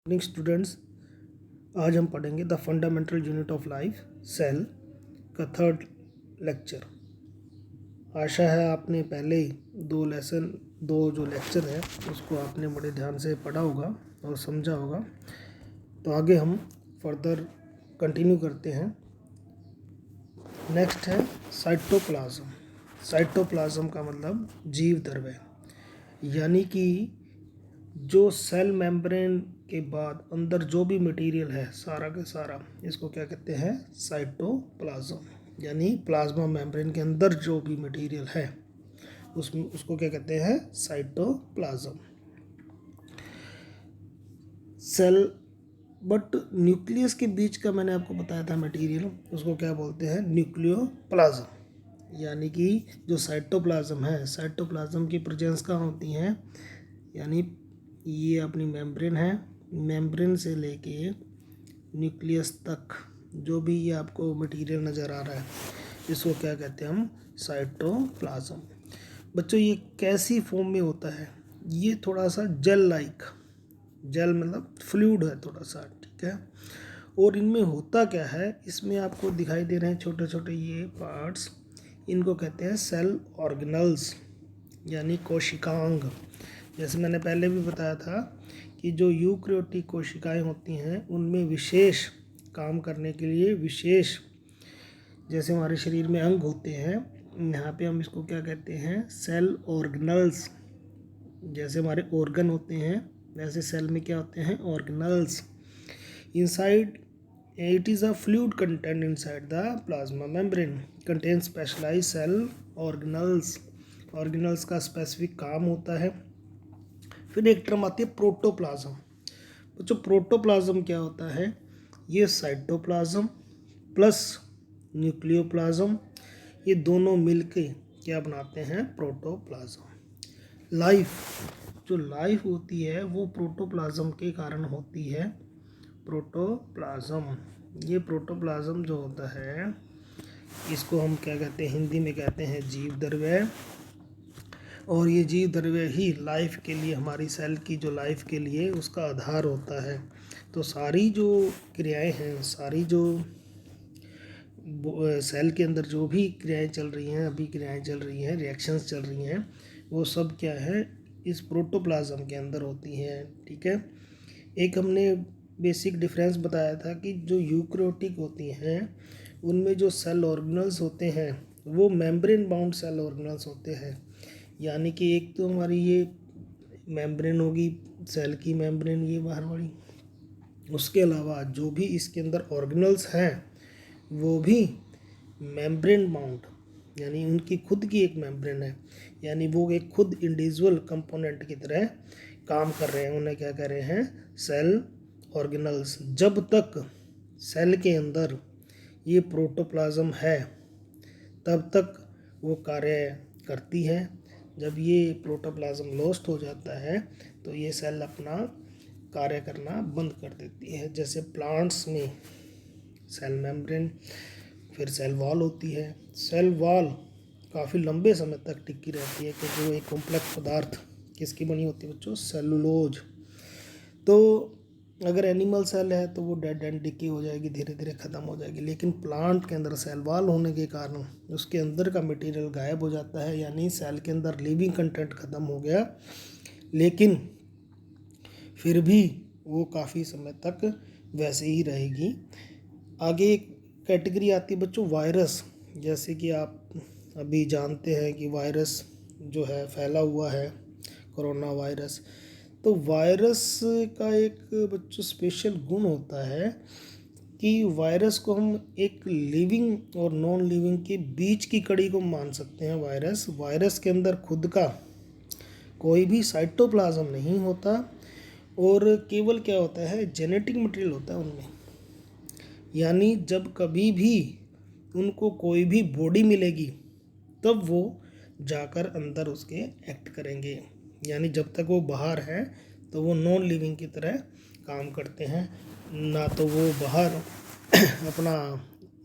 Morning students, आज हम पढ़ेंगे the fundamental unit of life cell का थर्ड लेक्चर। आशा है आपने पहले ही दो जो लेक्चर है उसको आपने बड़े ध्यान से पढ़ा होगा और समझा होगा। तो आगे हम फर्दर कंटिन्यू करते हैं। नेक्स्ट है साइटोप्लाज्म। साइटोप्लाज्म का मतलब जीव द्रव्य, यानी कि जो सेल मेम्ब्रेन के बाद अंदर जो भी मटेरियल है सारा का सारा, इसको क्या कहते हैं? साइटोप्लाज्म। यानी प्लाज्मा मेम्ब्रेन के अंदर जो भी मटेरियल है उसको क्या कहते हैं? साइटोप्लाज्म। सेल बट न्यूक्लियस के बीच का मैंने आपको बताया था मटेरियल, उसको क्या बोलते हैं? न्यूक्लियोप्लाज्म। यानी कि जो साइटोप्लाज्म है, साइटोप्लाज्म की प्रेजेंस कहाँ होती है? यानी ये अपनी मेम्ब्रेन है, मेम्ब्रेन से लेके न्यूक्लियस तक जो भी ये आपको मटेरियल नज़र आ रहा है, इसको क्या कहते हैं हम? साइटोप्लाज्म। बच्चों, ये कैसी फॉर्म में होता है? ये थोड़ा सा जेल लाइक, जेल मतलब फ्लूइड है थोड़ा सा, ठीक है। और इनमें होता क्या है, इसमें आपको दिखाई दे रहे हैं छोटे छोटे ये पार्ट्स, इनको कहते हैं सेल ऑर्गेनल्स, यानी कोशिकांग। जैसे मैंने पहले भी बताया था कि जो यूकैरियोटिक कोशिकाएं होती हैं उनमें विशेष काम करने के लिए विशेष, जैसे हमारे शरीर में अंग होते हैं, यहाँ पे हम इसको क्या कहते हैं? Cell organelles. जैसे हमारे ऑर्गन होते हैं वैसे सेल में क्या होते हैं? Organelles. Inside it is a fluid content inside the plasma membrane contain specialized cell organelles. Organelles का स्पेसिफिक काम होता है। फिर एक टर्म आती है प्रोटोप्लाज्म। बच्चों, प्रोटोप्लाज्म क्या होता है? ये साइटोप्लाज्म प्लस न्यूक्लियोप्लाज्म, ये दोनों मिलके क्या बनाते हैं? प्रोटोप्लाज्म। लाइफ, जो लाइफ होती है वो प्रोटोप्लाज्म के कारण होती है। प्रोटोप्लाज्म, ये प्रोटोप्लाज्म जो होता है इसको हम क्या कहते हैं? हिंदी में कहते हैं जीव द्रव्य। और ये जीव द्रव्य ही लाइफ के लिए, हमारी सेल की जो लाइफ के लिए उसका आधार होता है। तो सारी जो क्रियाएं हैं, सारी जो सेल के अंदर जो भी क्रियाएं चल रही हैं, अभी क्रियाएं चल रही हैं, रिएक्शंस चल रही हैं, वो सब क्या है? इस प्रोटोप्लाज्म के अंदर होती हैं, ठीक है। एक हमने बेसिक डिफरेंस बताया था कि जो यूकैरियोटिक होती हैं उनमें जो सेल ऑर्गेनल्स होते हैं वो मेम्ब्रेन बाउंड सेल ऑर्गेनल्स होते हैं। यानी कि एक तो हमारी ये मेम्ब्रेन होगी, सेल की मेम्ब्रेन ये बाहर वाली, उसके अलावा जो भी इसके अंदर ऑर्गेनल्स हैं वो भी मेम्ब्रेन बाउंड, यानी उनकी खुद की एक मेम्ब्रेन है, यानी वो एक खुद इंडिविजुअल कंपोनेंट की तरह काम कर रहे हैं। उन्हें क्या कर रहे हैं? Cell organelles. जब तक सेल के अंदर ये प्रोटोप्लाज्म है तब तक वो कार्य करती है। जब ये प्रोटोप्लाज्म लॉस्ट हो जाता है तो ये सेल अपना कार्य करना बंद कर देती है। जैसे प्लांट्स में सेल मेम्ब्रेन, फिर सेल वॉल होती है। सेल वॉल काफ़ी लंबे समय तक टिकी रहती है क्योंकि वो एक कॉम्प्लेक्स पदार्थ किसकी बनी होती है बच्चों? सेलुलोज। तो अगर एनिमल सेल है तो वो डेड एंड डिके हो जाएगी, धीरे धीरे ख़त्म हो जाएगी। लेकिन प्लांट के अंदर सेल वॉल होने के कारण उसके अंदर का मटेरियल गायब हो जाता है, यानी सेल के अंदर लिविंग कंटेंट ख़त्म हो गया, लेकिन फिर भी वो काफ़ी समय तक वैसे ही रहेगी। आगे एक कैटेगरी आती है बच्चों वायरस। जैसे कि आप अभी जानते हैं कि वायरस जो है फैला हुआ है, कोरोना वायरस। तो वायरस का एक बच्चों स्पेशल गुण होता है कि वायरस को हम एक लिविंग और नॉन लिविंग के बीच की कड़ी को मान सकते हैं। वायरस के अंदर खुद का कोई भी साइटोप्लाज्म नहीं होता और केवल क्या होता है? जेनेटिक मटेरियल होता है उनमें। यानी जब कभी भी उनको कोई भी बॉडी मिलेगी तब वो जाकर अंदर उसके एक्ट करेंगे। यानी जब तक वो बाहर है तो वो नॉन लिविंग की तरह काम करते हैं, ना तो वो बाहर अपना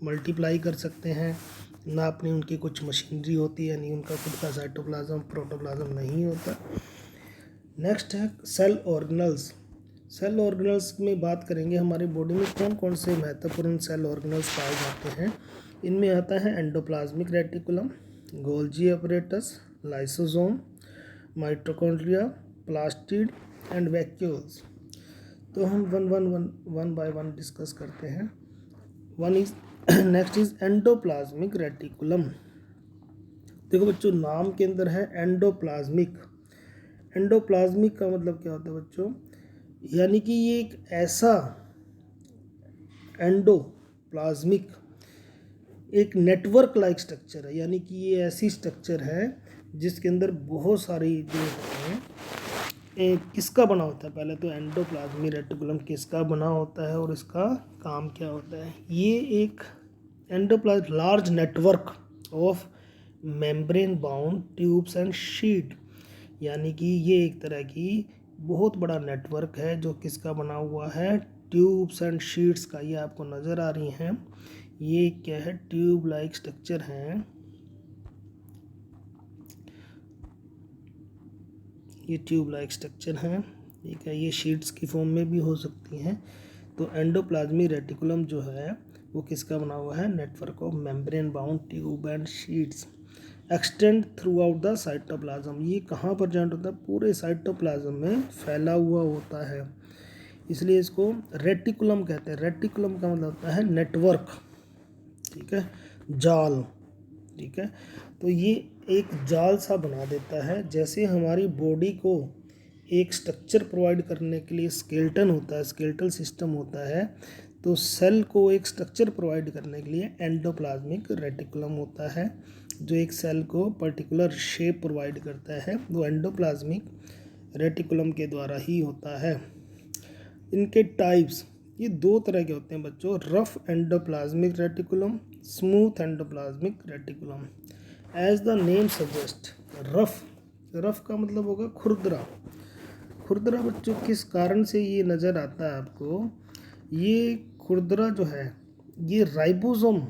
मल्टीप्लाई कर सकते हैं, ना अपनी उनकी कुछ मशीनरी होती है, यानी उनका खुद का साइटोप्लाज्म प्रोटोप्लाज्म नहीं होता। नेक्स्ट है सेल ऑर्गेनल्स। सेल ऑर्गेनल्स में बात करेंगे, हमारी बॉडी में कौन कौन से महत्वपूर्ण सेल ऑर्गेनल्स पाए जाते हैं। इनमें आता है endoplasmic reticulum, Golgi apparatus, lysosome, mitochondria, plastid and vacuoles. तो हम वन बाय वन डिस्कस करते हैं। Next is endoplasmic reticulum. देखो बच्चों, नाम के अंदर है एंडोप्लाज्मिक। एंडोप्लाज्मिक का मतलब क्या होता है बच्चों, यानी कि ये एक ऐसा एंडोप्लाज्मिक एक नेटवर्क लाइक स्ट्रक्चर है, यानी कि ये ऐसी स्ट्रक्चर है जिसके अंदर बहुत सारी जो होते हैं, किसका बना होता है, पहले तो एंडोप्लाज्मिक रेटिकुलम किसका बना होता है और इसका काम क्या होता है। ये एक endoplasm large network of membrane bound tubes and sheet, यानी कि ये एक तरह की बहुत बड़ा नेटवर्क है जो किसका बना हुआ है, ट्यूब्स एंड शीट्स का। ये आपको नज़र आ रही हैं, ये क्या है, ट्यूब लाइक स्ट्रक्चर हैं, ये ट्यूब लाइक स्ट्रक्चर हैं, ठीक है। ये शीट्स की फॉर्म में भी हो सकती हैं। तो एंडोप्लाज्मिक रेटिकुलम जो है वो किसका बना हुआ है, network of membrane bound tube and sheets extend through out the cytoplasm. ये कहाँ पर प्रेजेंट होता है, पूरे साइटोप्लाज्म में फैला हुआ होता है, इसलिए इसको रेटिकुलम कहते हैं। रेटिकुलम का मतलब होता है नेटवर्क, ठीक है, जाल, ठीक है। तो ये एक जाल सा बना देता है, जैसे हमारी बॉडी को एक स्ट्रक्चर प्रोवाइड करने के लिए स्केलेटन होता है, स्केलेटल सिस्टम होता है, तो सेल को एक स्ट्रक्चर प्रोवाइड करने के लिए एंडोप्लाज्मिक रेटिकुलम होता है, जो एक सेल को पर्टिकुलर शेप प्रोवाइड करता है, वो एंडोप्लाज्मिक रेटिकुलम के द्वारा ही होता है। इनके टाइप्स ये दो तरह के होते हैं बच्चों, rough endoplasmic reticulum, smooth endoplasmic reticulum. As the name suggest, rough का मतलब होगा खुरदरा। खुरदरा बच्चों किस कारण से ये नज़र आता है आपको, ये खुरदरा जो है ये राइबोसोम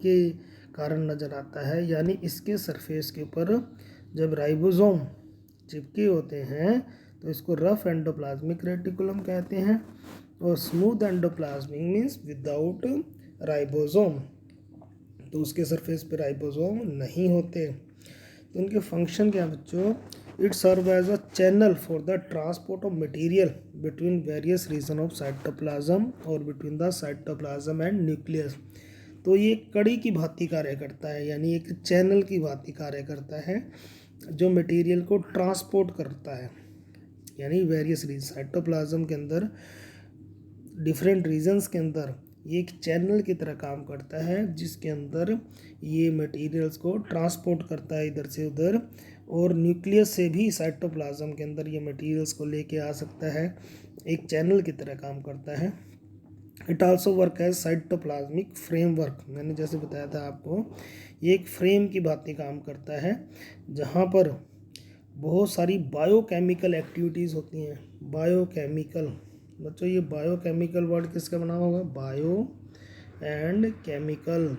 के कारण नज़र आता है, यानी इसके सरफेस के ऊपर जब राइबोसोम चिपके होते हैं तो इसको रफ एंडोप्लाज्मिक रेटिकुलम कहते हैं। और smooth endoplasmic means without ribosome, तो उसके सरफेस पे राइबोसोम नहीं होते। तो इनके फंक्शन क्या बच्चों, it serve as a channel for the transport of material between various region of cytoplasm और between the cytoplasm and nucleus. तो ये कड़ी की भांति कार्य करता है, यानी एक चैनल की भांति कार्य करता है जो मटेरियल को ट्रांसपोर्ट करता है, यानी वेरियस रीजन साइटोप्लाज्म के अंदर डिफरेंट रीजन्स के अंदर ये एक चैनल की तरह काम करता है, जिसके अंदर ये मटेरियल्स को ट्रांसपोर्ट करता है इधर से उधर, और न्यूक्लियस से भी साइटोप्लाज्म के अंदर ये मटेरियल्स को लेके आ सकता है, एक चैनल की तरह काम करता है। It also work as cytoplasmic framework, मैंने जैसे बताया था आपको, ये एक फ्रेम की भांति काम करता है जहाँ पर बहुत सारी बायोकेमिकल एक्टिविटीज़ होती हैं। बायोकेमिकल बच्चों, ये बायोकेमिकल वर्ड किसका बना होगा, बायो एंड केमिकल,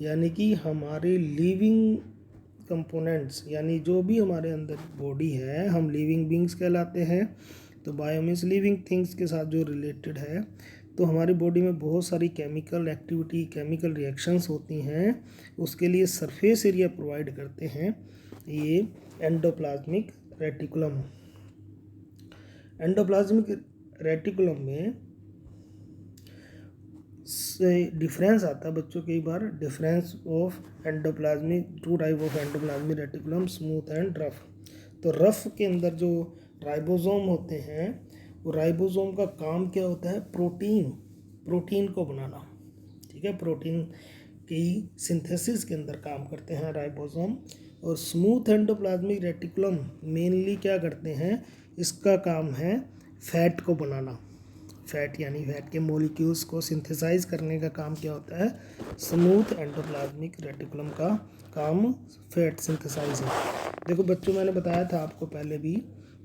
यानी कि हमारे लिविंग कंपोनेंट्स, यानी जो भी हमारे अंदर बॉडी है, हम लिविंग बींग्स कहलाते हैं। तो बायो मीन्स लिविंग थिंग्स के साथ जो रिलेटेड है, तो हमारी बॉडी में बहुत सारी केमिकल एक्टिविटी, केमिकल रिएक्शंस होती हैं, उसके लिए सरफेस एरिया प्रोवाइड करते हैं ये एंडोप्लाज्मिक रेटिकुलम। एंडोप्लाज्मिक रेटिकुलम में डिफरेंस आता है बच्चों, कई बार difference of endoplasmic, two type of endoplasmic reticulum, smooth and rough. तो रफ के अंदर जो राइबोसोम होते हैं, वो राइबोसोम का काम क्या होता है, प्रोटीन को बनाना, ठीक है, प्रोटीन की सिंथेसिस के अंदर काम करते हैं राइबोसोम। और स्मूथ एंडोप्लाज्मिक रेटिकुलम मेनली क्या करते हैं, इसका काम है फैट को बनाना, फैट यानी फैट के मॉलिक्यूल्स को सिंथेसाइज करने का काम क्या होता है, स्मूथ एंडोप्लाज्मिक रेटिकुलम का काम फैट सिंथेसाइज है। देखो बच्चों, मैंने बताया था आपको पहले भी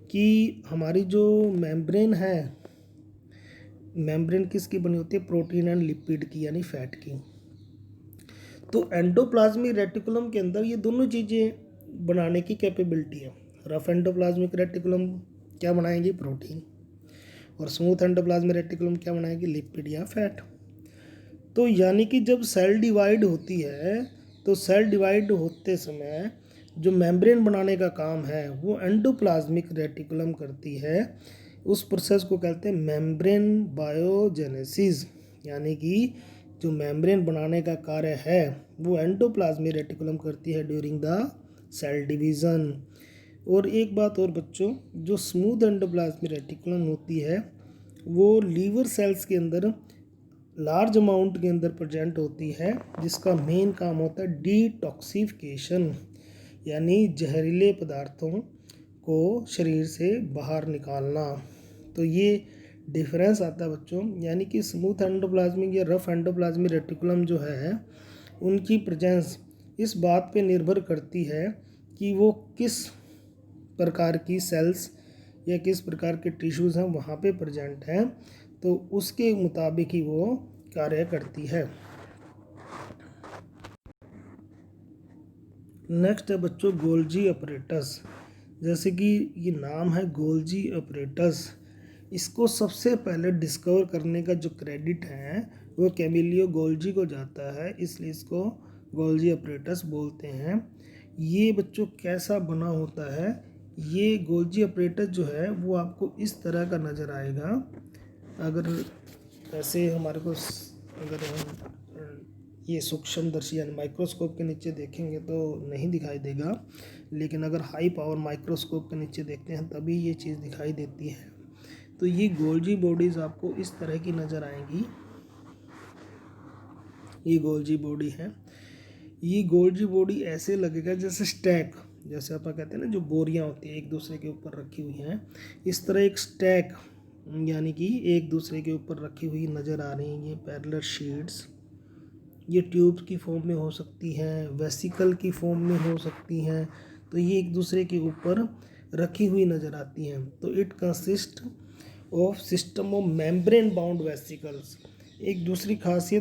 कि हमारी जो मेम्ब्रेन है, मेम्ब्रेन किसकी बनी होती है, प्रोटीन एंड लिपिड की, यानी फैट की। तो एंडोप्लाज्मिक रेटिकुलम के अंदर ये दोनों चीज़ें बनाने की कैपेबिलिटी है। रफ एंडोप्लाज्मिक रेटिकुलम क्या बनाएंगे, प्रोटीन, और स्मूथ एंडोप्लाज्मिक रेटिकुलम क्या बनाएगी, लिपिड या फैट। तो यानी कि जब सेल डिवाइड होती है तो सेल डिवाइड होते समय जो मेम्ब्रेन बनाने का काम है वो एंडोप्लाज्मिक रेटिकुलम करती है। उस प्रोसेस को कहते हैं मेम्ब्रेन बायोजेनेसिस, यानी कि जो मेम्ब्रेन बनाने का कार्य है वो एंडोप्लाज्मिक रेटिकुलम करती है ड्यूरिंग द सेल डिवीज़न। और एक बात और बच्चों, जो स्मूथ एंडोप्लाज्मिक रेटिकुलम होती है वो लीवर सेल्स के अंदर लार्ज अमाउंट के अंदर प्रेजेंट होती है, जिसका मेन काम होता है डिटॉक्सिफिकेशन, यानी जहरीले पदार्थों को शरीर से बाहर निकालना। तो ये डिफरेंस आता है बच्चों, यानी कि स्मूथ एंडोप्लाज्मिक या रफ एंडोप्लाज्मिक रेटिकुलम जो है उनकी प्रेजेंस इस बात पे निर्भर करती है कि वो किस प्रकार की सेल्स या किस प्रकार के टिश्यूज़ हैं वहाँ पे प्रेजेंट हैं, तो उसके मुताबिक ही वो कार्य करती है। नेक्स्ट है बच्चों गोल्जी अपरेटस। जैसे कि ये नाम है गोल्जी अपरेटस, इसको सबसे पहले डिस्कवर करने का जो क्रेडिट है वो कैमिलियो गोल्जी को जाता है, इसलिए इसको गोल्जी अपरेटस बोलते हैं। ये बच्चों कैसा बना होता है, ये गोल्जी अपरेटस जो है वो आपको इस तरह का नज़र आएगा। अगर ऐसे हमारे को अगर हम ये सूक्ष्मदर्शी यानी माइक्रोस्कोप के नीचे देखेंगे तो नहीं दिखाई देगा, लेकिन अगर हाई पावर माइक्रोस्कोप के नीचे देखते हैं तभी ये चीज़ दिखाई देती है। तो ये गोल्जी बॉडीज़ आपको इस तरह की नज़र आएंगी। ये गोल्जी बॉडी है, ये गोल्जी बॉडी ऐसे लगेगा जैसे स्टैक, जैसे अपन कहते हैं ना जो बोरियां होती है एक दूसरे के ऊपर रखी हुई हैं, इस तरह एक स्टैक यानी कि एक दूसरे के ऊपर रखी हुई नज़र आ रही हैं ये पैरेलल शीट्स। ये ट्यूब्स की फॉर्म में हो सकती हैं, वेसिकल की फॉर्म में हो सकती हैं, तो ये एक दूसरे के ऊपर रखी हुई नज़र आती हैं। तो it consist of system of membrane bound vesicles. एक दूसरी खास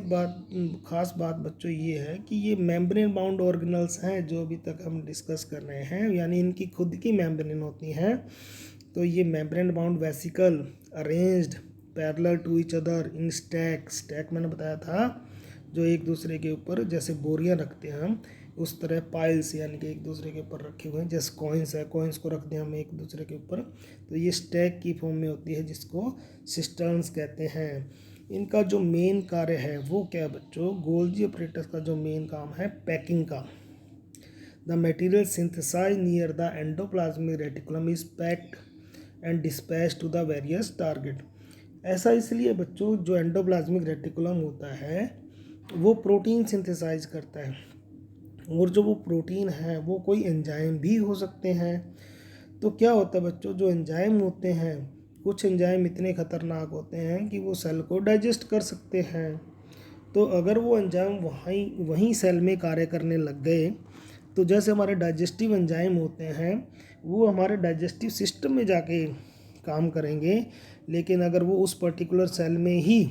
बात बच्चों ये है कि ये मेम्ब्रेन बाउंड ऑर्गेनल्स हैं जो अभी तक हम डिस्कस कर रहे हैं, यानी इनकी खुद की मेम्ब्रेन होती हैं। तो ये membrane bound vesicle arranged parallel to each other in stack मैंने बताया था, जो एक दूसरे के ऊपर जैसे बोरियां रखते हैं हम उस तरह पाइल्स यानी कि एक दूसरे के ऊपर रखे हुए हैं, जैसे कॉइन्स है, कॉइन्स को रखते हैं हम एक दूसरे के ऊपर, तो ये स्टैक की फॉर्म में होती है जिसको सिस्टर्न्स कहते हैं। इनका जो मेन कार्य है वो क्या है बच्चों, गोल्जी अपरेटस का जो मेन काम है पैकिंग का। The material synthesize near the endoplasmic reticulum is packed and dispatch to the various target. ऐसा इसलिए बच्चों, जो एंडोप्लाज्मिक रेटिकुलम होता है वो प्रोटीन सिंथेसाइज करता है, और जो वो प्रोटीन है वो कोई एंजाइम भी हो सकते हैं। तो क्या होता है बच्चों, जो एंजाइम होते हैं, कुछ एंजाइम इतने खतरनाक होते हैं कि वो सेल को डाइजेस्ट कर सकते हैं। तो अगर वो एंजाइम वहीं सेल में कार्य करने लग गए, तो जैसे हमारे डाइजेस्टिव एंजाइम होते हैं वो हमारे डाइजेस्टिव सिस्टम में जाके काम करेंगे, लेकिन अगर वो उस पर्टिकुलर सेल में ही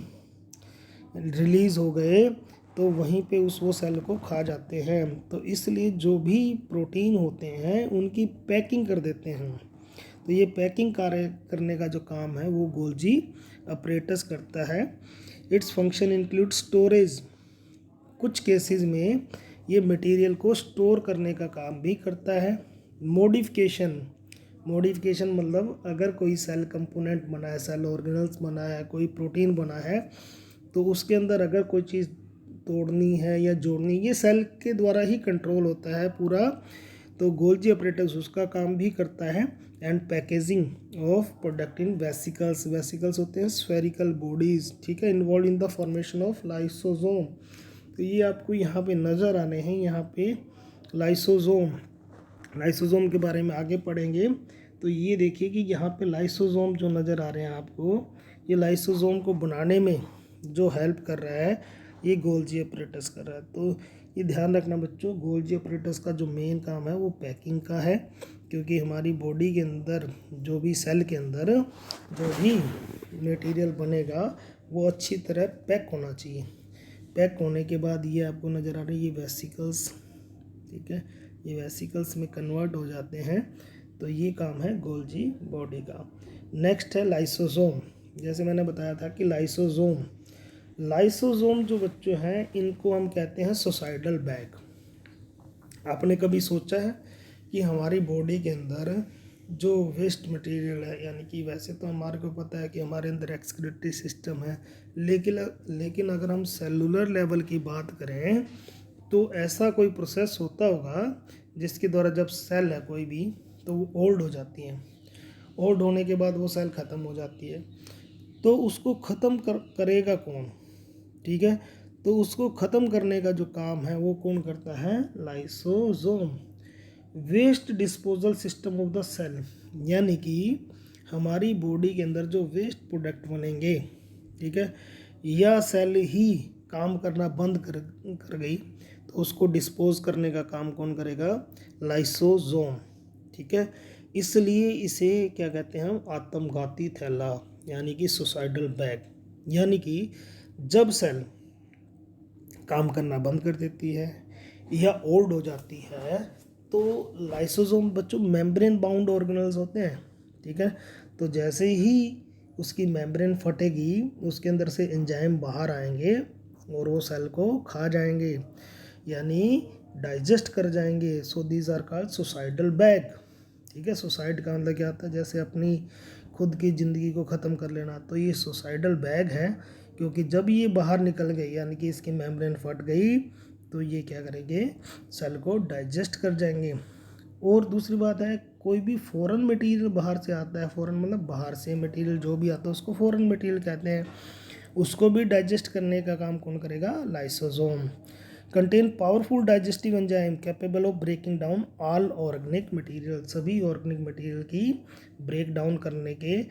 रिलीज़ हो गए तो वहीं पे वो सेल को खा जाते हैं। तो इसलिए जो भी प्रोटीन होते हैं उनकी पैकिंग कर देते हैं। तो ये पैकिंग कार्य करने का जो काम है वो गोल्जी अपरेटस करता है। इट्स फंक्शन इंक्लूड स्टोरेज, कुछ केसेस में ये मटेरियल को स्टोर करने का काम भी करता है। मॉडिफिकेशन मतलब अगर कोई सेल कंपोनेंट बना है, सेल ऑर्गेनल्स बना है, कोई प्रोटीन बना है, तो उसके अंदर अगर कोई चीज़ तोड़नी है या जोड़नी, ये सेल के द्वारा ही कंट्रोल होता है पूरा, तो गोल्जी अपरेटस उसका काम भी करता है। And packaging of product in vesicles होते हैं स्फेरिकल बॉडीज़, ठीक है, involve in the formation of lysosome. तो ये आपको यहाँ पे नज़र आने हैं, यहाँ पे लाइसोसोम के बारे में आगे पढ़ेंगे। तो ये देखिए कि यहाँ पे लाइसोसोम जो नज़र आ रहे हैं आपको, ये लाइसोसोम को बनाने में जो हेल्प कर रहा है ये गोल्जी अपरेटस कर रहा है। तो ये ध्यान रखना बच्चों, गोल्जी अपरेटस का जो मेन काम है वो पैकिंग का है, क्योंकि हमारी बॉडी के अंदर जो भी सेल के अंदर जो भी मटेरियल बनेगा वो अच्छी तरह पैक होना चाहिए। पैक होने के बाद ये आपको नज़र आ रही है ये वेसिकल्स, ठीक है, ये वेसिकल्स में कन्वर्ट हो जाते हैं। तो ये काम है गोल्जी बॉडी का। नेक्स्ट है लाइसोसोम। जैसे मैंने बताया था कि लाइसोसोम जो बच्चों हैं इनको हम कहते हैं सुसाइडल बैग। आपने कभी सोचा है कि हमारी बॉडी के अंदर जो वेस्ट मटेरियल है, यानी कि वैसे तो हमारे को पता है कि हमारे अंदर एक्सक्रीटरी सिस्टम है, लेकिन अगर हम सेलुलर लेवल की बात करें तो ऐसा कोई प्रोसेस होता होगा जिसके द्वारा जब सेल है कोई भी तो वो ओल्ड हो जाती हैं। ओल्ड होने के बाद वो सेल ख़त्म हो जाती है, तो उसको ख़त्म करेगा कौन? ठीक है, तो उसको ख़त्म करने का जो काम है वो कौन करता है? Lysosome. Waste disposal system of the cell, यानी कि हमारी बॉडी के अंदर जो वेस्ट प्रोडक्ट बनेंगे, ठीक है, या सेल ही काम करना बंद कर गई तो उसको डिस्पोज करने का काम कौन करेगा? लाइसोसोम। ठीक है, इसलिए इसे क्या कहते हैं हम? आत्मघाती थैला, यानी कि सुसाइडल बैग। यानी कि जब सेल काम करना बंद कर देती है या ओल्ड हो जाती है तो लाइसोसोम बच्चों मेम्ब्रेन बाउंड ऑर्गेनल्स होते हैं। ठीक है, तो जैसे ही उसकी मेम्ब्रेन फटेगी उसके अंदर से एंजाइम बाहर आएंगे और वो सेल को खा जाएंगे, यानी डाइजेस्ट कर जाएंगे। So these are called suicidal bag. ठीक है, सुसाइड का मतलब क्या होता है? जैसे अपनी खुद की ज़िंदगी को ख़त्म कर लेना, तो ये सुसाइडल बैग है, क्योंकि जब ये बाहर निकल गई यानी कि इसकी मेम्ब्रेन फट गई तो ये क्या करेंगे? सेल को डाइजेस्ट कर जाएंगे। और दूसरी बात है, कोई भी फॉरेन मटेरियल बाहर से आता है, फॉरेन मतलब बाहर से मटेरियल जो भी आता है उसको फॉरेन मटेरियल कहते हैं, उसको भी डाइजेस्ट करने का काम कौन करेगा? Lysosome. Contain powerful digestive enzyme capable of breaking down all organic material, सभी ऑर्गेनिक मटेरियल की ब्रेक डाउन करने के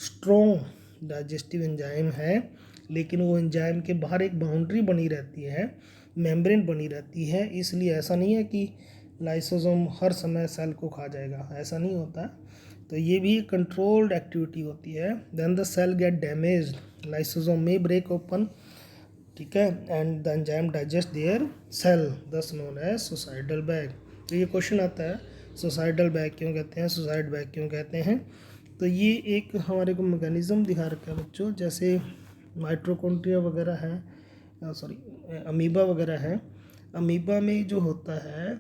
स्ट्रॉन्ग डाइजेस्टिव एंजाइम है। लेकिन वो एंजाइम के बाहर एक बाउंड्री बनी रहती है, मेम्ब्रेन बनी रहती है, इसलिए ऐसा नहीं है कि लाइसोसोम हर समय सेल को खा जाएगा, ऐसा नहीं होता। तो ये भी कंट्रोल्ड एक्टिविटी होती है। Then the cell get damage, lysosome में ब्रेक ओपन, ठीक है, and the enzyme digest their cell, thus known as suicidal bag. तो ये क्वेश्चन आता है सुसाइडल बैग क्यों कहते हैं, सुसाइड बैग क्यों कहते हैं? तो ये एक हमारे को मैकेनिज़्म दिखा रखा है बच्चों, जैसे माइटोकॉन्ड्रिया वगैरह है, अमीबा वगैरह है। अमीबा में जो होता है,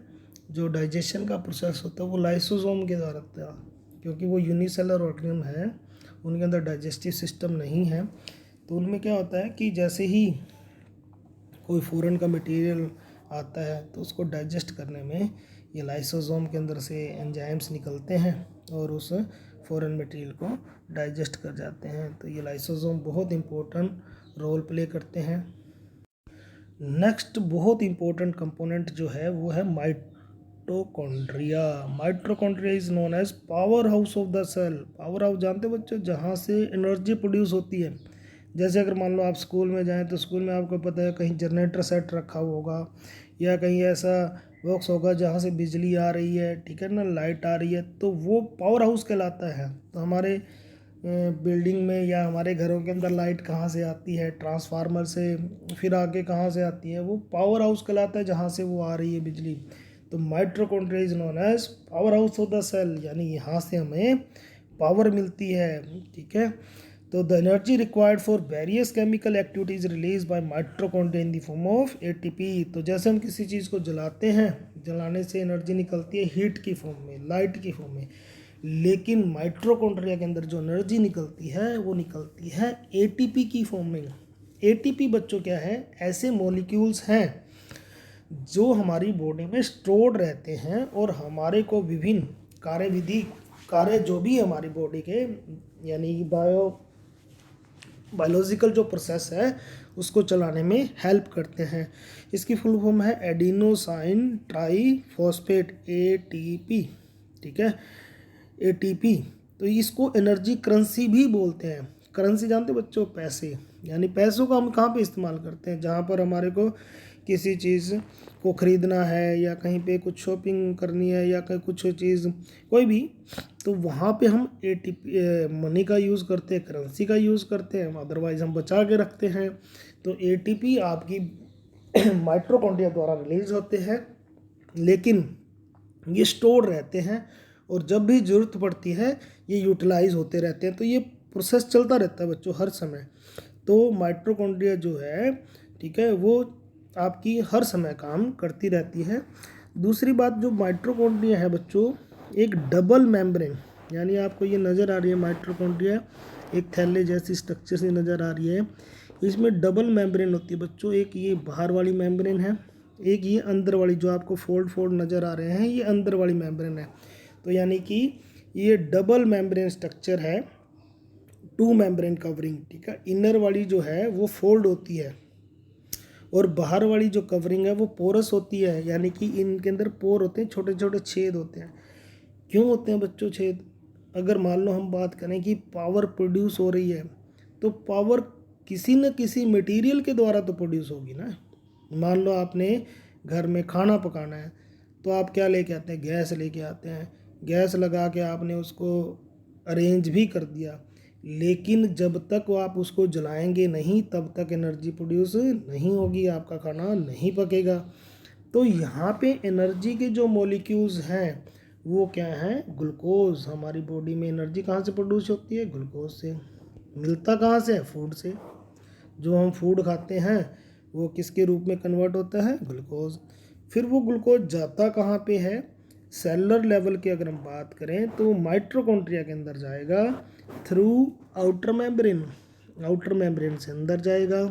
जो डाइजेशन का प्रोसेस होता है वो लाइसोसोम के द्वारा होता है, क्योंकि वो यूनिसेलर ऑर्गेनिज्म है, उनके अंदर डाइजेस्टिव सिस्टम नहीं है। तो उनमें क्या होता है कि जैसे ही कोई फॉरेन का मटेरियल आता है तो उसको डाइजेस्ट करने में ये लाइसोसोम के अंदर से एंजाइम्स निकलते हैं और उस फॉरेन मटेरियल को डाइजेस्ट कर जाते हैं। तो ये लाइसोसोम बहुत इम्पोर्टेंट रोल प्ले करते हैं। नेक्स्ट बहुत इम्पोर्टेंट कंपोनेंट जो है वो है mitochondria. Mitochondria is known as power house of the cell. Power house जानते हो बच्चों? जहाँ से एनर्जी प्रोड्यूस होती है। जैसे अगर मान लो आप स्कूल में जाएं तो स्कूल में आपको पता है कहीं जनरेटर सेट रखा होगा या कहीं ऐसा बॉक्स होगा जहाँ से बिजली आ रही है, ठीक है ना, लाइट आ रही है, तो वो पावर हाउस कहलाता है। तो हमारे बिल्डिंग में या हमारे घरों के अंदर लाइट कहाँ से आती है? ट्रांसफार्मर से, फिर आगे कहाँ से आती है? वो पावर हाउस कहलाता है जहाँ से वो आ रही है बिजली। तो mitochondria is known as power house of the cell, यानी यहाँ से हमें पावर मिलती है। ठीक है, तो the energy required for various chemical activities release by mitochondria in the form of ATP. तो जैसे हम किसी चीज़ को जलाते हैं, जलाने से एनर्जी निकलती है हीट की फॉर्म में, लाइट की फॉर्म में, लेकिन माइटोकॉन्ड्रिया के अंदर जो एनर्जी निकलती है वो निकलती है एटीपी की फॉर्म में। एटीपी बच्चों क्या है? ऐसे मॉलिक्यूल्स हैं जो हमारी बॉडी में स्टोर्ड रहते हैं और हमारे को विभिन्न कार्य जो भी हमारी बॉडी के यानी बायोलॉजिकल जो प्रोसेस है उसको चलाने में हेल्प करते हैं। इसकी फुल फॉर्म है एडिनोसाइन ट्राईफॉस्फेट, एटीपी। ठीक है, एटीपी। तो इसको एनर्जी करेंसी भी बोलते हैं। करेंसी जानते बच्चों? पैसे। यानी पैसों का हम कहाँ पे इस्तेमाल करते हैं? जहाँ पर हमारे को किसी चीज़ को ख़रीदना है या कहीं पे कुछ शॉपिंग करनी है या कहीं कुछ चीज़ कोई भी, तो वहाँ पे हम एटीपी मनी का यूज़ करते हैं, करेंसी का यूज़ करते हैं, अदरवाइज़ हम बचा के रखते हैं। तो एटीपी आपकी माइटोकॉन्ड्रिया द्वारा रिलीज होते हैं, लेकिन ये स्टोर रहते हैं और जब भी ज़रूरत पड़ती है ये यूटिलाइज होते रहते हैं। तो ये प्रोसेस चलता रहता है बच्चों हर समय। तो माइटोकॉन्ड्रिया जो है, ठीक है, वो आपकी हर समय काम करती रहती है। दूसरी बात, जो माइटोकॉन्ड्रिया है बच्चों, एक डबल मेम्ब्रेन, यानी आपको ये नज़र आ रही है माइटोकॉन्ड्रिया एक थैले जैसी स्ट्रक्चर से नज़र आ रही है। इसमें डबल मेम्ब्रेन होती है बच्चों, एक ये बाहर वाली मेम्ब्रेन है, एक ये अंदर वाली जो आपको फोल्ड नज़र आ रहे हैं, ये अंदर वाली मेम्ब्रेन है। तो यानी कि ये डबल मेम्ब्रेन स्ट्रक्चर है, 2 मेम्ब्रेन कवरिंग, ठीक है। इनर वाली जो है वो फोल्ड होती है और बाहर वाली जो कवरिंग है वो पोरस होती है, यानी कि इनके अंदर पोर होते हैं, छोटे छोटे छेद होते हैं। क्यों होते हैं बच्चों छेद? अगर मान लो हम बात करें कि पावर प्रोड्यूस हो रही है, तो पावर किसी न किसी मटेरियल के द्वारा तो प्रोड्यूस होगी ना। मान लो आपने घर में खाना पकाना है, तो आप क्या लेके आते हैं? गैस लेके आते हैं। गैस लगा के आपने उसको अरेंज भी कर दिया, लेकिन जब तक वो आप उसको जलाएंगे नहीं तब तक एनर्जी प्रोड्यूस नहीं होगी, आपका खाना नहीं पकेगा। तो यहाँ पे एनर्जी के जो मॉलिक्यूल्स हैं वो क्या हैं? ग्लूकोज। हमारी बॉडी में एनर्जी कहाँ से प्रोड्यूस होती है? ग्लूकोज से। मिलता कहाँ से है? फूड से। जो हम फूड खाते हैं वो किसके रूप में कन्वर्ट होता है? ग्लूकोज। फिर वो ग्लूकोज जाता कहाँ पे है? सेलुलर लेवल की अगर हम बात करें तो माइटोकॉन्ड्रिया के अंदर जाएगा through outer membrane, outer membrane से अंदर जाएगा।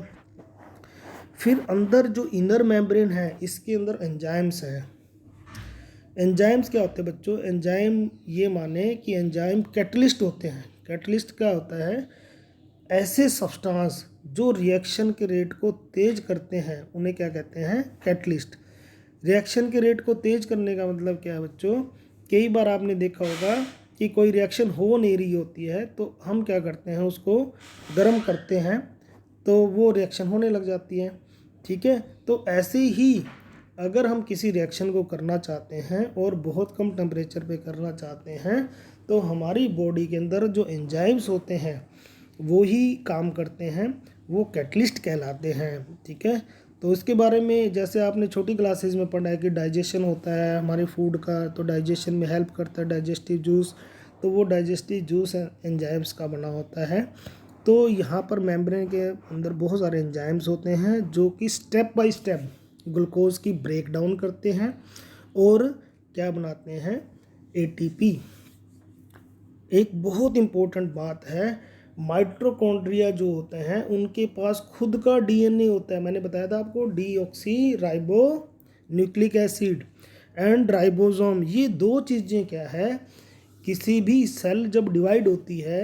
फिर अंदर जो इनर मेम्ब्रेन है इसके अंदर एंजाइम्स है। एंजाइम्स क्या होते हैं बच्चों? एंजाइम ये माने कि एंजाइम कैटलिस्ट होते हैं। कैटलिस्ट क्या होता है? ऐसे सब्सटेंस जो रिएक्शन के रेट को तेज करते हैं उन्हें क्या कहते हैं? कैटलिस्ट। रिएक्शन के रेट को तेज करने का मतलब क्या है बच्चों? कई बार आपने देखा होगा कि कोई रिएक्शन हो नहीं रही होती है तो हम क्या करते हैं? उसको गर्म करते हैं तो वो रिएक्शन होने लग जाती है, ठीक है। तो ऐसे ही अगर हम किसी रिएक्शन को करना चाहते हैं और बहुत कम टेम्परेचर पे करना चाहते हैं तो हमारी बॉडी के अंदर जो एंजाइम्स होते हैं वो ही काम करते हैं, वो कैटलिस्ट कहलाते हैं, ठीक है। तो इसके बारे में जैसे आपने छोटी क्लासेस में पढ़ा है कि डाइजेशन होता है हमारे फूड का, तो डाइजेशन में हेल्प करता है डाइजेस्टिव जूस, तो वो डाइजेस्टिव जूस एंजाइम्स का बना होता है। तो यहाँ पर मेम्ब्रेन के अंदर बहुत सारे एंजाइम्स होते हैं जो कि स्टेप बाय स्टेप ग्लूकोज की ब्रेक डाउन करते हैं और क्या बनाते हैं? एटीपी। एक बहुत इम्पोर्टेंट बात है, माइटोकॉन्ड्रिया जो होते हैं उनके पास खुद का डीएनए होता है। मैंने बताया था आपको, deoxy ribo nucleic acid and ribosome. ये दो चीज़ें क्या है? किसी भी सेल जब डिवाइड होती है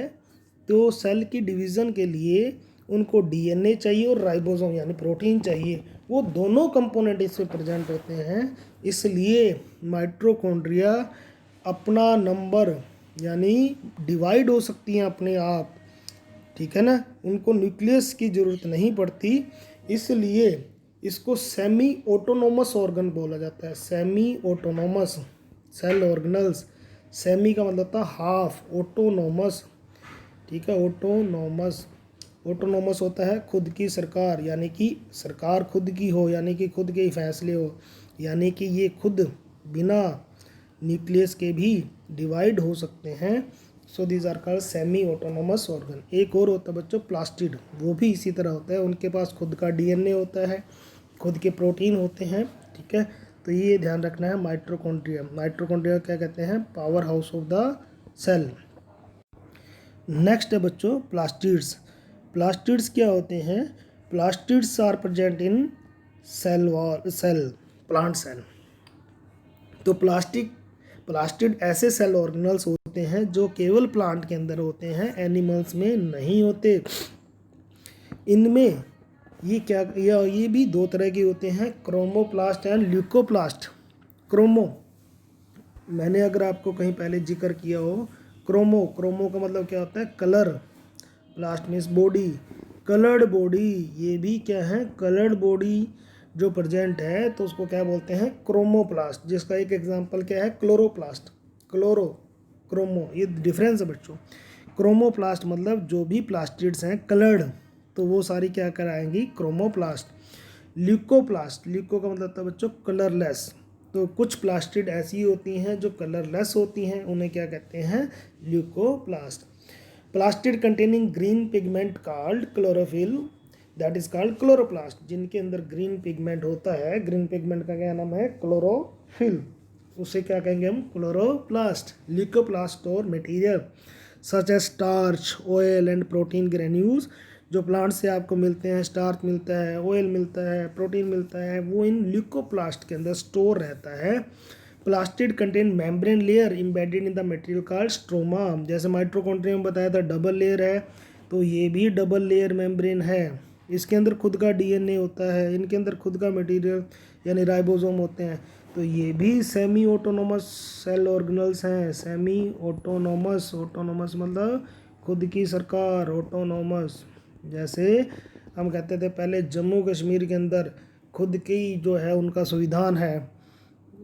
तो सेल की डिवीज़न के लिए उनको डीएनए चाहिए और राइबोसोम यानी प्रोटीन चाहिए। वो दोनों कंपोनेंट इसमें प्रेजेंट होते हैं, इसलिए माइटोकॉन्ड्रिया अपना नंबर यानी डिवाइड हो सकती हैं अपने आप, ठीक है ना। उनको न्यूक्लियस की ज़रूरत नहीं पड़ती, इसलिए इसको सेमी ऑटोनोमस ऑर्गन बोला जाता है। Semi autonomous cell organelles. Semi का मतलब था हाफ, ऑटोनोमस, ठीक है। ऑटोनोमस, ऑटोनोमस होता है खुद की सरकार, यानी कि सरकार खुद की हो, यानी कि खुद के ही फैसले हो, यानी कि ये खुद बिना न्यूक्लियस के भी डिवाइड हो सकते हैं। So these are called semi autonomous organ. एक और होता है बच्चों प्लास्टिड, वो भी इसी तरह होता है, उनके पास खुद का डीएनए होता है, खुद के प्रोटीन होते हैं, ठीक है। तो ये ध्यान रखना है। माइटोकॉन्ड्रिया, माइटोकॉन्ड्रिया क्या कहते हैं? Power house of the cell. Next है बच्चों प्लास्टिड्स। प्लास्टिड्स क्या होते हैं? Plastids are present in cell plant cell. तो प्लास्टिड ऐसे सेल ऑर्गेनल्स होते हैं जो केवल प्लांट के अंदर होते हैं, एनिमल्स में नहीं होते। इनमें ये भी दो तरह के होते हैं, क्रोमोप्लास्ट एंड ल्यूकोप्लास्ट। क्रोमो मैंने अगर आपको कहीं पहले जिक्र किया हो, क्रोमो का मतलब क्या होता है? Colour. प्लास्ट means body, coloured body. ये भी क्या है? कलर्ड बॉडी जो प्रेजेंट है तो उसको क्या बोलते हैं? क्रोमोप्लास्ट। जिसका एक एग्जांपल क्या है? क्लोरोप्लास्ट। क्रोमो ये डिफरेंस है बच्चों। क्रोमोप्लास्ट मतलब जो भी प्लास्टिड्स हैं कलर्ड, तो वो सारी क्या कराएंगी? क्रोमोप्लास्ट। ल्यूकोप्लास्ट, ल्यूको का मतलब था बच्चों कलरलेस। तो कुछ प्लास्टिड ऐसी होती हैं जो कलरलेस होती हैं, उन्हें क्या कहते हैं? Leucoplast. Plastid containing green pigment called chlorophyll, that is called chloroplast. जिनके अंदर ग्रीन पिगमेंट होता है, ग्रीन पिगमेंट का क्या नाम है? क्लोरोफिल। उसे क्या कहेंगे हम? क्लोरोप्लास्ट। ल्यूकोप्लास्ट और material such as starch, oil and protein granules, जो प्लांट से आपको मिलते हैं, स्टार्च मिलता है, ऑयल मिलता है, प्रोटीन मिलता है, वो इन ल्यूकोप्लास्ट के अंदर स्टोर रहता है। Plastid contain membrane layer embedded in the material called stroma. जैसे माइटोकॉन्ड्रिया में बताया था डबल लेयर है, तो ये भी डबल लेयर मेम्ब्रेन है। इसके अंदर खुद का डीएनए होता है, इनके अंदर खुद का मटेरियल यानी राइबोसोम होते हैं। तो ये भी सेमी ऑटोनोमस सेल ऑर्गेनल्स हैं। सेमी ऑटोनोमस, ऑटोनोमस मतलब खुद की सरकार, ऑटोनोमस। जैसे हम कहते थे पहले जम्मू कश्मीर के अंदर खुद की जो है उनका संविधान है,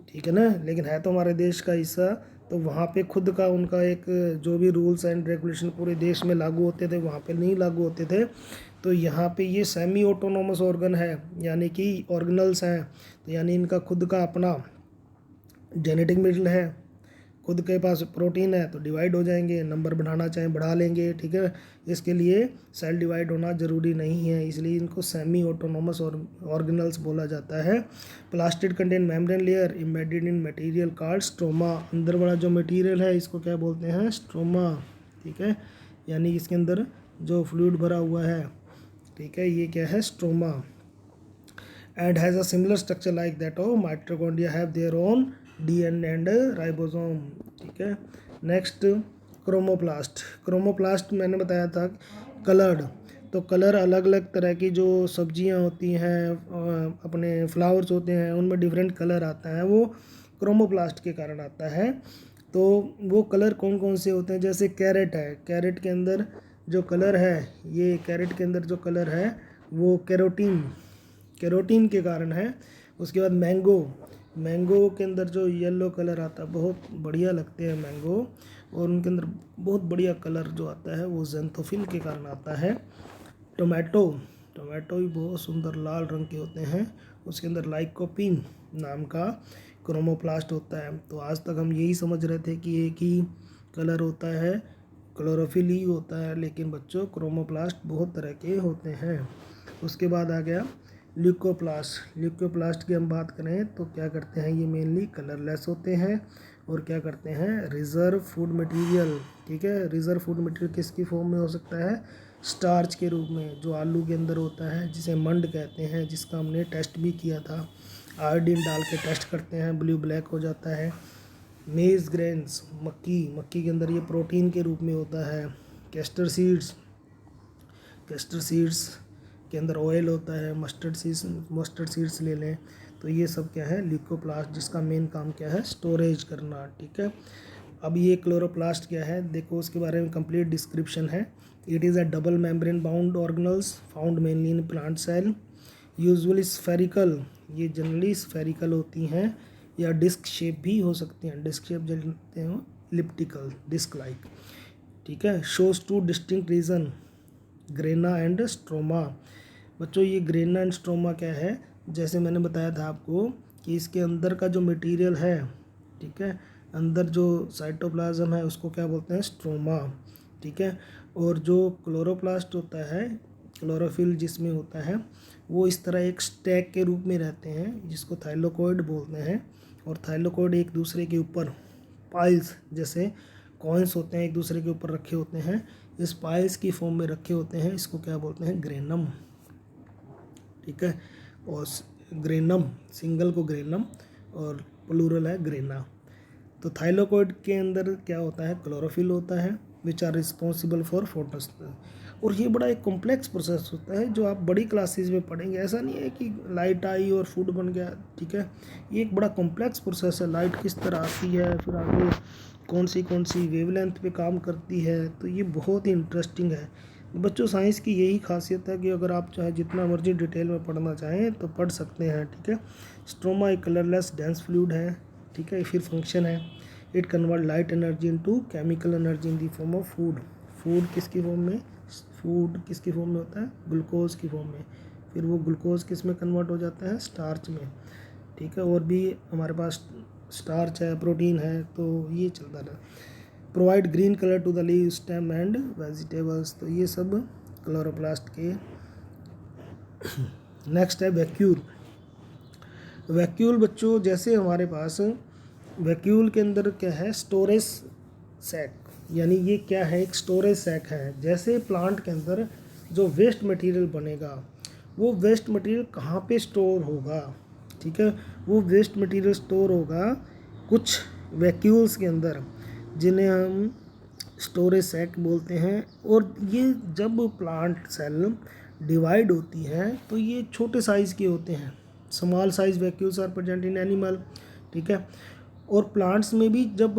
ठीक है ना, लेकिन है तो हमारे देश का हिस्सा, तो वहाँ पे खुद का उनका एक जो भी रूल्स एंड रेगुलेशन पूरे देश में लागू होते थे वहाँ पे नहीं लागू होते थे। तो यहाँ पे ये सेमी ऑटोनोमस ऑर्गन है, यानी कि ऑर्गेनल्स हैं, तो यानी इनका खुद का अपना जेनेटिक मटेरियल है, खुद के पास प्रोटीन है, तो डिवाइड हो जाएंगे, नंबर बढ़ाना चाहें बढ़ा लेंगे, ठीक है। इसके लिए सेल डिवाइड होना ज़रूरी नहीं है, इसलिए इनको सेमी ऑटोनोमस ऑर्गेनल्स बोला जाता है। Plastid contain membrane layer embedded in material called stroma. अंदर वाला जो मटेरियल है इसको क्या बोलते हैं? स्ट्रोमा, ठीक है, यानी इसके अंदर जो फ्लूइड भरा हुआ है, ठीक है, ये क्या है? Stroma. And has a similar structure like that of mitochondria have their own DNA and ribosome, ठीक है। Next chromoplast. क्रोमोप्लास्ट मैंने बताया था कलर्ड, तो कलर अलग अलग तरह की जो सब्जियां होती हैं, अपने फ्लावर्स होते हैं, उनमें डिफरेंट कलर आता है, वो क्रोमोप्लास्ट के कारण आता है। तो वो कलर कौन कौन से होते हैं? जैसे कैरेट है, कैरेट के अंदर जो कलर है, ये कैरेट के अंदर जो कलर है वो कैरोटीन, कैरोटीन के कारण है। उसके बाद मैंगो, मैंगो के अंदर जो येलो कलर आता है, बहुत बढ़िया लगते हैं मैंगो, और उनके अंदर बहुत बढ़िया कलर जो आता है वो ज़ैंथोफिल के कारण आता है। टोमेटो, टोमेटो भी बहुत सुंदर लाल रंग के होते हैं, उसके अंदर लाइकोपीन नाम का क्रोमोप्लास्ट होता है। तो आज तक हम यही समझ रहे थे कि एक ही कलर होता है, क्लोरोफिल ही होता है, लेकिन बच्चों क्रोमोप्लास्ट बहुत तरह के होते हैं। उसके बाद आ गया ल्यूकोप्लास्ट। ल्यूकोप्लास्ट की हम बात करें तो क्या करते हैं? ये मेनली कलरलेस होते हैं और क्या करते हैं? रिजर्व फूड मटेरियल, ठीक है। रिजर्व फूड मटेरियल किसकी फॉर्म में हो सकता है? स्टार्च के रूप में, जो आलू के अंदर होता है, जिसे मंड कहते हैं, जिसका हमने टेस्ट भी किया था, आयोडीन डाल के टेस्ट करते हैं, ब्लू ब्लैक हो जाता है। मेज ग्रेन्स, मक्की, मक्की के अंदर ये प्रोटीन के रूप में होता है। कैस्टर सीड्स, कैस्टर सीड्स के अंदर ऑयल होता है। मस्टर्ड सीड्स ले लें, तो ये सब क्या है? ल्यूकोप्लास्ट, जिसका मेन काम क्या है? स्टोरेज करना, ठीक है। अब ये क्लोरोप्लास्ट क्या है देखो, उसके बारे में कंप्लीट डिस्क्रिप्शन है। It is a double membrane bound organelles found mainly in plant cell, usually spherical, ये जनरली स्फेरिकल होती हैं, या डिस्क शेप भी हो सकती हैं। डिस्क शेप जानते हो, इलिप्टिकल, डिस्क लाइक, ठीक है। Shows two distinct region, grana and stroma. बच्चों ये ग्रेना एंड स्ट्रोमा क्या है? जैसे मैंने बताया था आपको कि इसके अंदर का जो मटेरियल है, ठीक है, अंदर जो साइटोप्लाज्म है उसको क्या बोलते हैं? स्ट्रोमा, ठीक है। और जो क्लोरोप्लास्ट होता है, क्लोरोफिल जिसमें होता है, वो इस तरह एक स्टैक के रूप में रहते हैं, जिसको थाइलोकॉइड बोलते हैं। और थाइलोकॉइड एक दूसरे के ऊपर पाइल्स, जैसे कॉइन्स होते हैं, एक दूसरे के ऊपर रखे होते हैं, इस पाइल्स की फॉर्म में रखे होते हैं। इसको क्या बोलते हैं? ग्रेनम, ठीक है। और ग्रेनम, सिंगल को ग्रेनम और प्लूरल है ग्रेना। तो थाइलोकॉइड के अंदर क्या होता है? क्लोरोफिल होता है, which are responsible for photosynthesis. और ये बड़ा एक कॉम्प्लेक्स प्रोसेस होता है जो आप बड़ी क्लासेस में पढ़ेंगे। ऐसा नहीं है कि लाइट आई और फूड बन गया, ठीक है। ये एक बड़ा कॉम्प्लेक्स प्रोसेस है। लाइट किस तरह आती है, फिर आगे कौन सी वेवलेंथ पे काम करती है, तो ये बहुत ही इंटरेस्टिंग है। बच्चों साइंस की यही खासियत है कि अगर आप चाहे जितना मर्जी डिटेल में पढ़ना चाहें तो पढ़ सकते हैं, ठीक है। स्ट्रोमा एक कलरलेस डेंस फ्लूइड है, ठीक है। फिर फंक्शन है, it convert light energy into chemical energy in the form of food. Food किसकी फॉर्म में? फूड किसकी फॉर्म में होता है? ग्लूकोज की फॉर्म में। फिर वो ग्लूकोज किस में कन्वर्ट हो जाता है? स्टार्च में, ठीक है। और भी हमारे पास स्टार्च है, प्रोटीन है, तो ये चलता रहा। Provide green colour to the leave stem and vegetables. तो ये सब क्लोरोप्लास्ट के। नेक्स्ट है वैक्यूल। वैक्यूल बच्चों, जैसे हमारे पास वैक्यूल के अंदर क्या है, स्टोरेज सैक, यानी ये क्या है, एक स्टोरेज सैक है। जैसे प्लांट के अंदर जो वेस्ट मटेरियल बनेगा, वो वेस्ट मटेरियल कहाँ पे स्टोर होगा, ठीक है, वो वेस्ट मटेरियल स्टोर होगा कुछ वैक्यूल्स के अंदर, जिन्हें हम स्टोरेज सैक बोलते हैं। और ये जब प्लांट सेल डिवाइड होती हैं तो ये छोटे साइज़ के होते हैं। Small size vacuoles are present in animal, ठीक है। और प्लांट्स में भी जब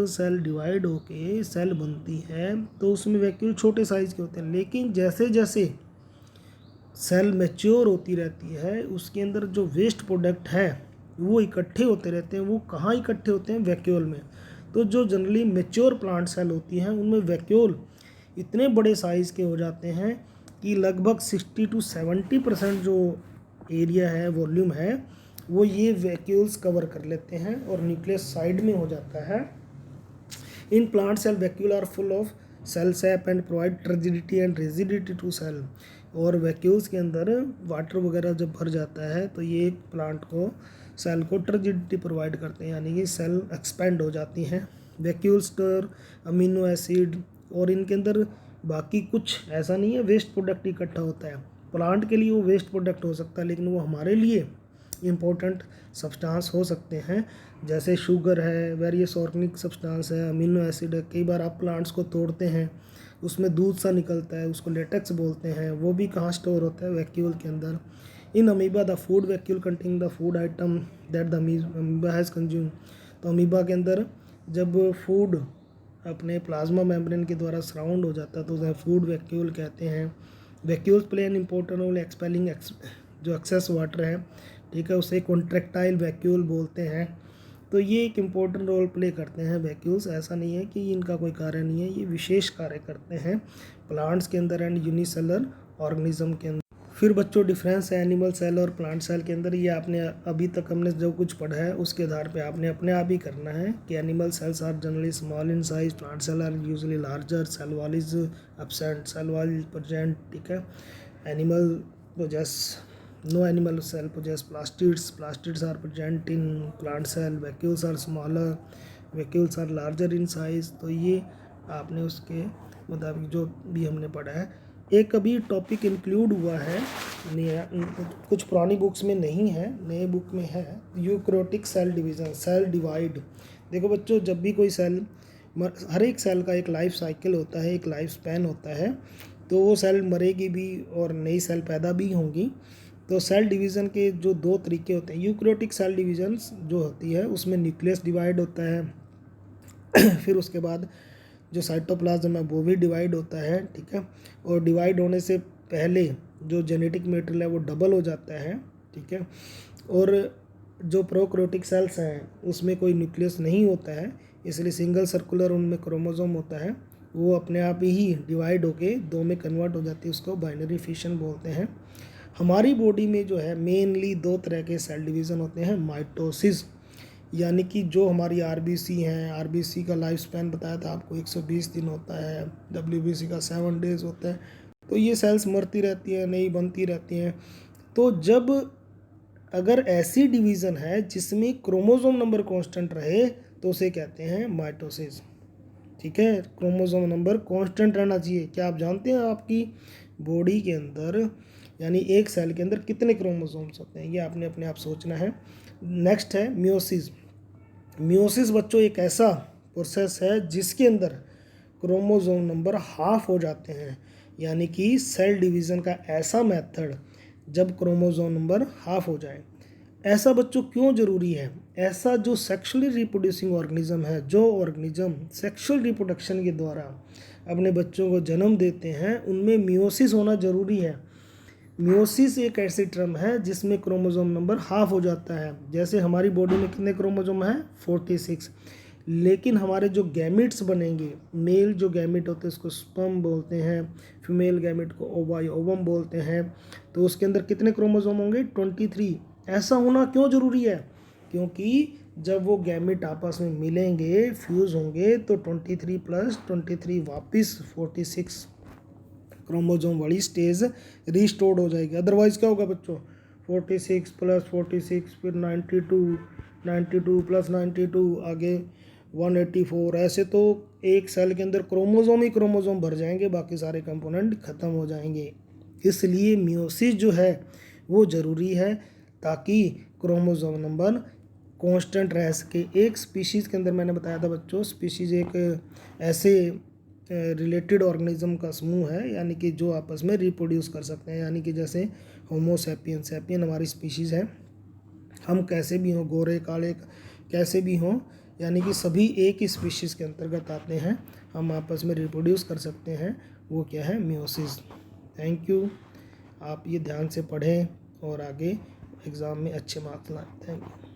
सेल डिवाइड होके सेल बनती है तो उसमें वैक्यूल छोटे साइज़ के होते हैं। लेकिन जैसे जैसे सेल मैच्योर होती रहती है, उसके अंदर जो वेस्ट प्रोडक्ट है वो इकट्ठे होते रहते हैं। वो कहाँ इकट्ठे होते हैं, वैक्यूल में। तो जो जनरली मैच्योर प्लांट सेल होती हैं उनमें वैक्यूल इतने बड़े साइज़ के हो जाते हैं कि लगभग 60 to 70% जो एरिया है, वॉल्यूम है, वो ये वैक्यूल्स कवर कर लेते हैं और न्यूक्लियस साइड में हो जाता है। In plant cell vacuole are full of cell sap and provide turgidity and rigidity to cell. और वैक्यूल्स के अंदर वाटर वगैरह जब भर जाता है तो ये प्लांट को, सेल को टर्जिडिटी प्रोवाइड करते हैं, यानी कि सेल एक्सपेंड हो जाती हैं। वैक्यूल्स स्टोर अमीनो एसिड, और इनके अंदर बाकी कुछ ऐसा नहीं है वेस्ट प्रोडक्ट इकट्ठा होता है। प्लांट के लिए वो वेस्ट प्रोडक्ट हो सकता है, लेकिन वो हमारे लिए इम्पोर्टेंट सब्सटेंस हो सकते हैं। जैसे शुगर है, वेरियस ऑर्गेनिक सब्सटेंस है, अमीनो एसिड है। कई बार आप प्लांट्स को तोड़ते हैं, उसमें दूध सा निकलता है, उसको लेटेक्स बोलते हैं। वो भी कहाँ स्टोर होता है, वैक्यूल के अंदर। In amoeba the food vacuole containing the food item that the amoeba has consume. तो अमीबा के अंदर जब फूड अपने प्लाज्मा मेम्ब्रेन के द्वारा सराउंड हो जाता है तो उसे फूड वैक्यूल कहते हैं। Vacuoles play an important role expelling जो एक्सेस वाटर है, ठीक है, उसे कॉन्ट्रैक्टाइल वैक्यूल बोलते हैं। तो ये एक इम्पोर्टेंट रोल प्ले करते हैं वैक्यूल्स। ऐसा नहीं है कि इनका कोई कार्य नहीं है, ये विशेष कार्य करते हैं प्लांट्स के अंदर एंड यूनिसेलर ऑर्गेनिज्म के अंदर। फिर बच्चों डिफरेंस है एनिमल सेल और प्लांट सेल के अंदर। ये आपने अभी तक हमने जो कुछ पढ़ा है उसके आधार पे आपने अपने आप ही करना है कि animal cells are generally small in size, plant cell are usually larger, cell wall is absent, cell wall is present, ठीक है। Animal possess no animal cell possess plastids are present in plant cell, vacuoles are smaller, vacuoles are larger in size। तो ये आपने उसके मुताबिक जो भी हमने पढ़ा है। एक अभी टॉपिक इंक्लूड हुआ है, कुछ पुरानी बुक्स में नहीं है, नए बुक में है, eukaryotic cell division, cell divide. देखो बच्चों, जब भी कोई सेल, हर एक सेल का एक लाइफ साइकिल होता है, एक लाइफ स्पैन होता है। तो वो सेल मरेगी भी और नई सेल पैदा भी होंगी। तो सेल डिवीज़न के जो दो तरीके होते हैं, यूकैरियोटिक सेल डिवीज़न जो होती है उसमें न्यूक्लियस डिवाइड होता है फिर उसके बाद जो साइटोप्लाज्म है वो भी डिवाइड होता है, ठीक है। और डिवाइड होने से पहले जो जेनेटिक मटेरियल है वो डबल हो जाता है, ठीक है। और जो प्रोकैरियोटिक सेल्स हैं उसमें कोई न्यूक्लियस नहीं होता है, इसलिए सिंगल सर्कुलर उनमें क्रोमोसोम होता है, वो अपने आप ही डिवाइड होके दो में कन्वर्ट हो जाती है, उसको बाइनरी फिशन बोलते हैं। हमारी बॉडी में जो है मेनली दो तरह के सेल डिवीज़न होते हैं। माइटोसिस, यानी कि जो हमारी आरबीसी हैं, आरबीसी का लाइफ स्पैन बताया था आपको 120 दिन होता है, डब्ल्यूबीसी का 7 डेज होता है। तो ये सेल्स मरती रहती हैं, नई बनती रहती हैं। तो जब अगर ऐसी डिवीज़न है जिसमें क्रोमोसोम नंबर कांस्टेंट रहे तो उसे कहते हैं माइटोसिस, ठीक है। क्रोमोसोम नंबर कांस्टेंट रहना चाहिए। क्या आप जानते हैं आपकी बॉडी के अंदर, यानी एक सेल के अंदर कितने क्रोमोसोम्स होते हैं, ये आपने अपने आप सोचना है। नेक्स्ट है मियोसिस। मियोसिस बच्चों एक ऐसा प्रोसेस है जिसके अंदर क्रोमोसोम नंबर हाफ हो जाते हैं, यानी कि सेल डिवीज़न का ऐसा मेथड जब क्रोमोसोम नंबर हाफ हो जाए। ऐसा बच्चों क्यों ज़रूरी है? ऐसा जो सेक्सुअली रिप्रोड्यूसिंग ऑर्गेनिज्म है, जो ऑर्गेनिज्म सेक्सुअल रिप्रोडक्शन के द्वारा अपने बच्चों को जन्म देते हैं, उनमें मियोसिस होना ज़रूरी है। मियोसिस एक ऐसी टर्म है जिसमें क्रोमोसोम नंबर हाफ हो जाता है। जैसे हमारी बॉडी में कितने क्रोमोसोम हैं? 46। लेकिन हमारे जो गैमिट्स बनेंगे, मेल जो गैमिट होते हैं उसको स्पर्म बोलते हैं, फीमेल गैमिट को ओवम बोलते हैं। तो उसके अंदर कितने क्रोमोसोम होंगे? 23। ऐसा होना क्यों ज़रूरी है? क्योंकि जब वो गैमेट आपस में मिलेंगे, फ्यूज़ होंगे, तो 23 प्लस 23 वापस 46 क्रोमोजोम वाली स्टेज रिस्टोर्ड हो जाएगी। अदरवाइज़ क्या होगा बच्चों, 46 प्लस 46 फिर 92, 92 प्लस 92 आगे 184। ऐसे तो एक सेल के अंदर क्रोमोजोम ही क्रोमोजोम भर जाएंगे, बाकी सारे कंपोनेंट ख़त्म हो जाएंगे। इसलिए मियोसिस जो है वो ज़रूरी है ताकि क्रोमोजोम नंबर कांस्टेंट रह सके। एक स्पीशीज़ के अंदर मैंने बताया था बच्चों, स्पीशीज़ एक ऐसे रिलेटेड ऑर्गेनिज्म का समूह है, यानी कि जो आपस में रिप्रोड्यूस कर सकते हैं, यानी कि जैसे होमो सैपियन, सैपियन हमारी स्पीशीज़ है, हम कैसे भी हों, गोरे काले कैसे भी हों, यानी कि सभी एक ही स्पीशीज़ के अंतर्गत आते हैं, हम आपस में रिप्रोड्यूस कर सकते हैं, वो क्या है, मियोसिस। थैंक यू, आप ये ध्यान से पढ़ें और आगे एग्ज़ाम में अच्छे मार्क्स लाएं। Thank you.